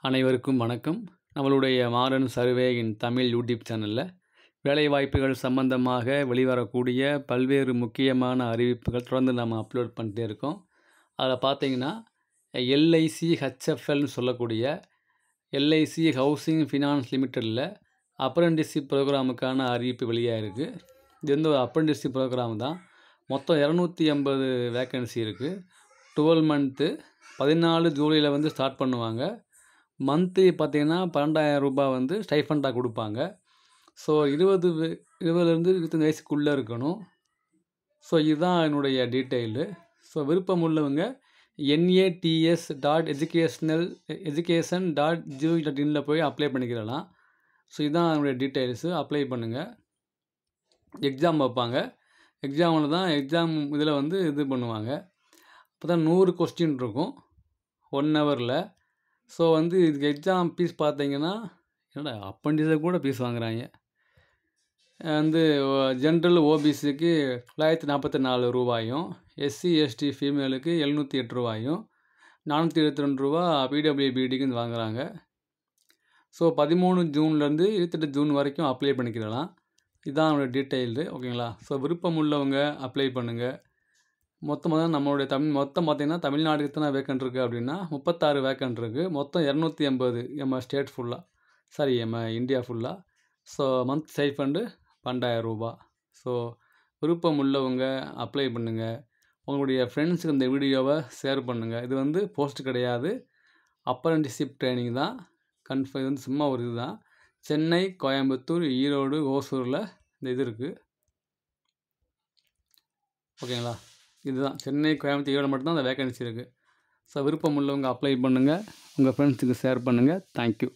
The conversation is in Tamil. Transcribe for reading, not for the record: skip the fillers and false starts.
அனைவருக்கும் வணக்கம். நம்மளுடைய மாடர்ன் சர்வே இன் தமிழ் யூடியூப் சேனலில் வேலைவாய்ப்புகள் சம்பந்தமாக வெளிவரக்கூடிய பல்வேறு முக்கியமான அறிவிப்புகள் தொடர்ந்து நம்ம அப்லோட் பண்ணிட்டே இருக்கோம். அதில் பார்த்தீங்கன்னா எல்ஐசி ஹெச்எஃப்எல்னு சொல்லக்கூடிய எல்ஐசி ஹவுசிங் ஃபினான்ஸ் லிமிட்டடில் அப்ரெண்டிஸ்ஷிப் ப்ரோக்ராமுக்கான அறிவிப்பு வெளியாக இருக்குது. இது வந்து ஒரு அப்ரெண்டிஸ்ஷிப் ப்ரோக்ராம் தான். மொத்தம் 280 வேக்கன்சி இருக்குது. 12 மந்த்து 14 ஜூலையில் வந்து ஸ்டார்ட் பண்ணுவாங்க. மந்த்லி பார்த்திங்கன்னா ரூ. 12,000 வந்து ஸ்டைஃபண்டாக கொடுப்பாங்க. ஸோ 20லேருந்து 25 வயசுக்குள்ளே இருக்கணும். ஸோ இதுதான் என்னுடைய டீட்டெயிலு. ஸோ விருப்பம் உள்ளவங்க nats.education.gov.in போய் அப்ளை பண்ணிக்கிறலாம். ஸோ இதுதான் என்னுடைய டீட்டெயில்ஸு. அப்ளை பண்ணுங்கள். எக்ஸாம் வைப்பாங்க. எக்ஸாம் இதில் வந்து இது பண்ணுவாங்க. அப்போ தான் 100 கொஸ்டின் இருக்கும் 1 ஹவரில். ஸோ வந்து இதுக்கு எக்ஸாம் ஃபீஸ் பார்த்தீங்கன்னா என்னடா அப்பண்டிஸை கூட ஃபீஸ் வாங்குகிறாங்க. வந்து ஜென்ரல் ஓபிசிக்கு ரூ. 944, எஸ்சி எஸ்டி ஃபீமேலுக்கு ரூ. 708, ரூ. 422 பிடபிள்யூபிடிக்கு வாங்குகிறாங்க. ஸோ 13 ஜூன்லேருந்து 28 ஜூன் வரைக்கும் அப்ளை பண்ணிக்கலாம். இதுதான் அவங்களோட டீட்டெயில்டு. ஓகேங்களா? ஸோ விருப்பம் உள்ளவங்க அப்ளை பண்ணுங்கள். மொத்தமாக தான் நம்மளுடைய மொத்தம் பார்த்திங்கன்னா தமிழ்நாடுக்கு எத்தனை வேக்கன்ட் இருக்குது அப்படின்னா 36 வேக்கன்ட் இருக்குது. மொத்தம் 280 நம்ம ஸ்டேட் ஃபுல்லாக, நம்ம இந்தியா ஃபுல்லாக. ஸோ மந்த் ஸ்டைஃபண்டு ரூ. 12,000. ஸோ விருப்பம் உள்ளவங்க அப்ளை பண்ணுங்கள். உங்களுடைய ஃப்ரெண்ட்ஸுக்கு இந்த வீடியோவை ஷேர் பண்ணுங்கள். இது வந்து போஸ்ட் கிடையாது, அப்ரெண்டிஸ்ஷிப் ட்ரைனிங் தான். இது வந்து சும்மா ஒரு இது தான். சென்னை, கோயம்புத்தூர், ஈரோடு, ஓசூரில் இந்த இது இருக்குது. ஓகேங்களா? இதுதான் சென்னை, கோயம்புத்தூர், ஈரோடு மட்டும்தான் அந்த வேக்கன்சி இருக்குது. ஸோ விருப்பம் உள்ளவங்க அப்ளை பண்ணுங்கள். உங்கள் ஃப்ரெண்ட்ஸுக்கு ஷேர் பண்ணுங்கள். தேங்க்யூ.